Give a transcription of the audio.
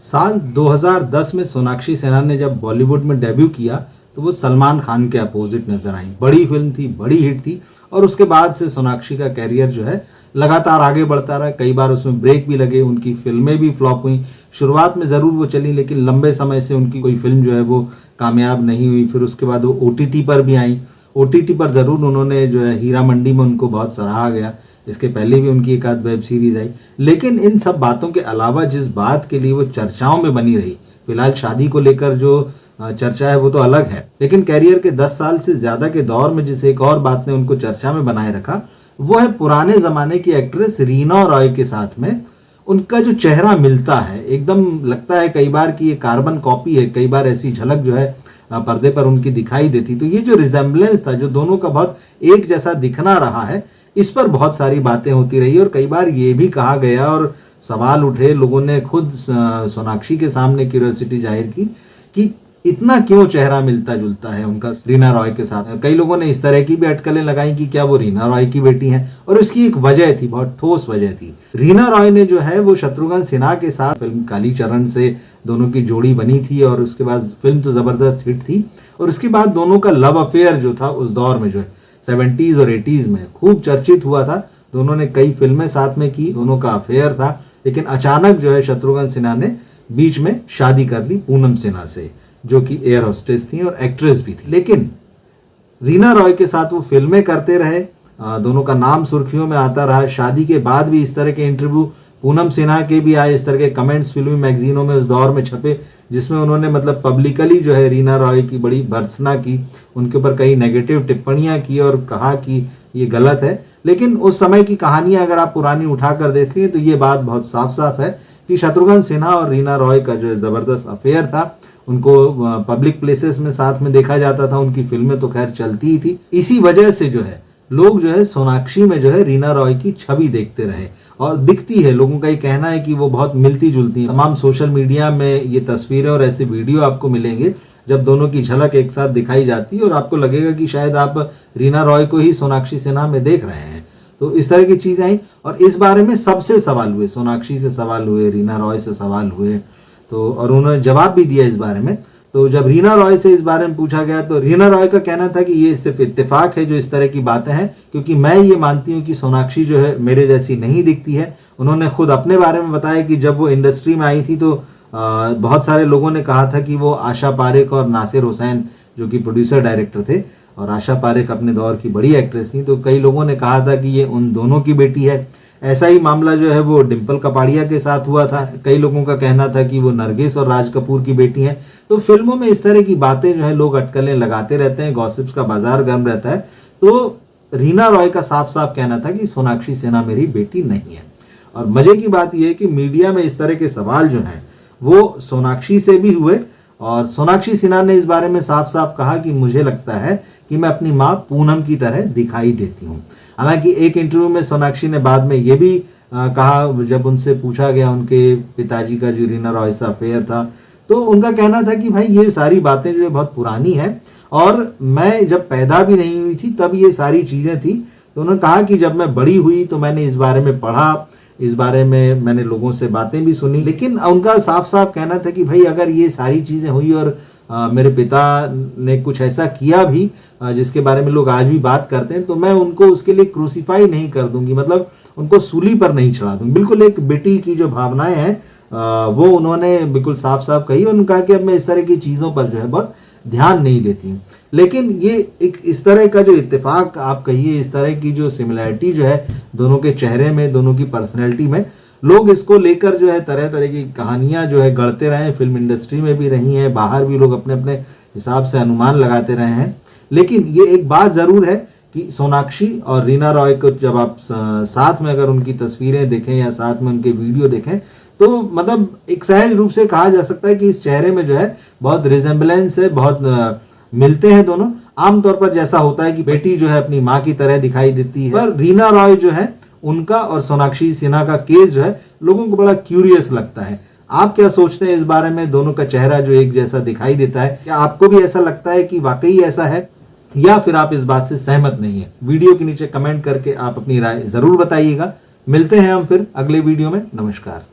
साल 2010 में सोनाक्षी सिन्हा ने जब बॉलीवुड में डेब्यू किया तो वो सलमान खान के अपोजिट नजर आई। बड़ी फिल्म थी, बड़ी हिट थी और उसके बाद से सोनाक्षी का कैरियर जो है लगातार आगे बढ़ता रहा। कई बार उसमें ब्रेक भी लगे, उनकी फिल्में भी फ्लॉप हुई। शुरुआत में ज़रूर वो चली लेकिन लंबे समय से उनकी कोई फिल्म जो है वो कामयाब नहीं हुई। फिर उसके बाद वो OTT पर भी आई। OTT पर ज़रूर उन्होंने जो है हीरा मंडी में उनको बहुत सराहा गया। इसके पहले भी उनकी एक आध वेब सीरीज आई। लेकिन इन सब बातों के अलावा जिस बात के लिए वो चर्चाओं में बनी रही, फिलहाल शादी को लेकर जो चर्चा है वो तो अलग है, लेकिन कैरियर के 10 साल से ज़्यादा के दौर में जिस एक और बात ने उनको चर्चा में बनाए रखा वो है पुराने ज़माने की एक्ट्रेस रीना रॉय के साथ में उनका जो चेहरा मिलता है। एकदम लगता है कई बार कि ये कार्बन कॉपी है। कई बार ऐसी झलक जो है पर्दे पर उनकी दिखाई देती। तो ये जो रिजेम्बलेंस था, जो दोनों का बहुत एक जैसा दिखना रहा है, इस पर बहुत सारी बातें होती रही और कई बार ये भी कहा गया और सवाल उठे, लोगों ने खुद सोनाक्षी के सामने क्यूरियोसिटी जाहिर की कि इतना क्यों चेहरा मिलता जुलता है उनका रीना रॉय के साथ। कई लोगों ने इस तरह की भी अटकलें लगाई कि क्या वो रीना रॉय की बेटी हैं और उसकी एक वजह थी, बहुत ठोस वजह थी। रीना रॉय ने जो है वो शत्रुघ्न सिन्हा के साथ फिल्म कालीचरण से दोनों की जोड़ी बनी थी और उसके बाद फिल्म तो जबरदस्त हिट थी और उसके बाद दोनों का लव अफेयर जो था उस दौर में जो है 70s और 80s में खूब चर्चित हुआ था। दोनों ने कई फिल्में साथ में की, दोनों का अफेयर था। लेकिन अचानक जो है शत्रुघ्न सिन्हा ने बीच में शादी कर ली पूनम सिन्हा से, जो कि एयर होस्टेस थी और एक्ट्रेस भी थी। लेकिन रीना रॉय के साथ वो फिल्में करते रहे, दोनों का नाम सुर्खियों में आता रहा। शादी के बाद भी इस तरह के इंटरव्यू पूनम सिन्हा के भी आए, इस तरह के कमेंट्स फिल्मी मैगजीनों में उस दौर में छपे जिसमें उन्होंने मतलब पब्लिकली जो है रीना रॉय की बड़ी भर्त्सना की, उनके ऊपर कई नेगेटिव टिप्पणियां की और कहा कि ये गलत है। लेकिन उस समय की कहानियां अगर आप पुरानी उठाकर देखें तो ये बात बहुत साफ साफ है कि शत्रुघ्न सिन्हा और रीना रॉय का जो है ज़बरदस्त अफेयर था। उनको पब्लिक प्लेसेस में साथ में देखा जाता था, उनकी फिल्में तो खैर चलती ही थी। इसी वजह से जो है लोग जो है सोनाक्षी में जो है रीना रॉय की छवि देखते रहे और दिखती है। लोगों का ये कहना है कि वो बहुत मिलती जुलती है। तमाम सोशल मीडिया में ये तस्वीरें और ऐसे वीडियो आपको मिलेंगे जब दोनों की झलक एक साथ दिखाई जाती है और आपको लगेगा कि शायद आप रीना रॉय को ही सोनाक्षी सिन्हा में देख रहे हैं। तो इस तरह की चीजें आई और इस बारे में सबसे सवाल हुए, सोनाक्षी से सवाल हुए, रीना रॉय से सवाल हुए, तो और उन्होंने जवाब भी दिया इस बारे में। तो जब रीना रॉय से इस बारे में पूछा गया तो रीना रॉय का कहना था कि ये सिर्फ इत्तेफाक है जो इस तरह की बातें हैं, क्योंकि मैं ये मानती हूँ कि सोनाक्षी जो है मेरे जैसी नहीं दिखती है। उन्होंने खुद अपने बारे में बताया कि जब वो इंडस्ट्री में आई थी तो बहुत सारे लोगों ने कहा था कि वो आशा पारेख और नासिर हुसैन जो कि प्रोड्यूसर डायरेक्टर थे, और आशा पारेख अपने दौर की बड़ी एक्ट्रेस थी, तो कई लोगों ने कहा था कि ये उन दोनों की बेटी है। ऐसा ही मामला जो है वो डिम्पल कपाड़िया के साथ हुआ था। कई लोगों का कहना था कि वो नरगिस और राज कपूर की बेटी हैं। तो फिल्मों में इस तरह की बातें जो है लोग अटकलें लगाते रहते हैं, गॉसिप्स का बाजार गर्म रहता है। तो रीना रॉय का साफ साफ कहना था कि सोनाक्षी सिन्हा मेरी बेटी नहीं है। और मजे की बात यह है कि मीडिया में इस तरह के सवाल जो हैं वो सोनाक्षी से भी हुए और सोनाक्षी सिन्हा ने इस बारे में साफ साफ कहा कि मुझे लगता है कि मैं अपनी माँ पूनम की तरह दिखाई देती हूँ। हालांकि एक इंटरव्यू में सोनाक्षी ने बाद में ये भी कहा, जब उनसे पूछा गया उनके पिताजी का जो रीना रॉय से अफेयर था, तो उनका कहना था कि भाई ये सारी बातें जो है बहुत पुरानी है और मैं जब पैदा भी नहीं हुई थी तब ये सारी चीज़ें थी। तो उन्होंने कहा कि जब मैं बड़ी हुई तो मैंने इस बारे में पढ़ा, इस बारे में मैंने लोगों से बातें भी सुनी। लेकिन उनका साफ साफ कहना था कि भाई अगर ये सारी चीज़ें हुई और मेरे पिता ने कुछ ऐसा किया भी जिसके बारे में लोग आज भी बात करते हैं, तो मैं उनको उसके लिए क्रूसीफाई नहीं कर दूंगी, मतलब उनको सूली पर नहीं चढ़ा दूंगी। बिल्कुल एक बेटी की जो भावनाएं हैं वो उन्होंने बिल्कुल साफ साफ कही और उन्होंने कहा कि अब मैं इस तरह की चीज़ों पर जो है बहुत ध्यान नहीं देती हूँ। लेकिन ये एक इस तरह का जो इत्तेफाक आप कहिए, इस तरह की जो सिमिलैरिटी जो है दोनों के चेहरे में, दोनों की पर्सनैलिटी में, लोग इसको लेकर जो है तरह तरह की कहानियां जो है गढ़ते रहे हैं। फिल्म इंडस्ट्री में भी रही हैं, बाहर भी लोग अपने अपने हिसाब से अनुमान लगाते रहे हैं। लेकिन ये एक बात ज़रूर है कि सोनाक्षी और रीना रॉय को जब आप साथ में अगर उनकी तस्वीरें देखें या साथ में उनके वीडियो देखें तो मतलब एक सहज रूप से कहा जा सकता है कि इस चेहरे में जो है बहुत रिजेम्बलेंस है, बहुत मिलते हैं दोनों। आमतौर पर जैसा होता है कि बेटी जो है अपनी माँ की तरह दिखाई देती है, पर रीना रॉय जो है उनका और सोनाक्षी सिन्हा का केस जो है लोगों को बड़ा क्यूरियस लगता है। आप क्या सोचते हैं इस बारे में? दोनों का चेहरा जो एक जैसा दिखाई देता है, क्या आपको भी ऐसा लगता है कि वाकई ऐसा है या फिर आप इस बात से सहमत नहीं है? वीडियो के नीचे कमेंट करके आप अपनी राय जरूर बताइएगा। मिलते हैं हम फिर अगले वीडियो में। नमस्कार।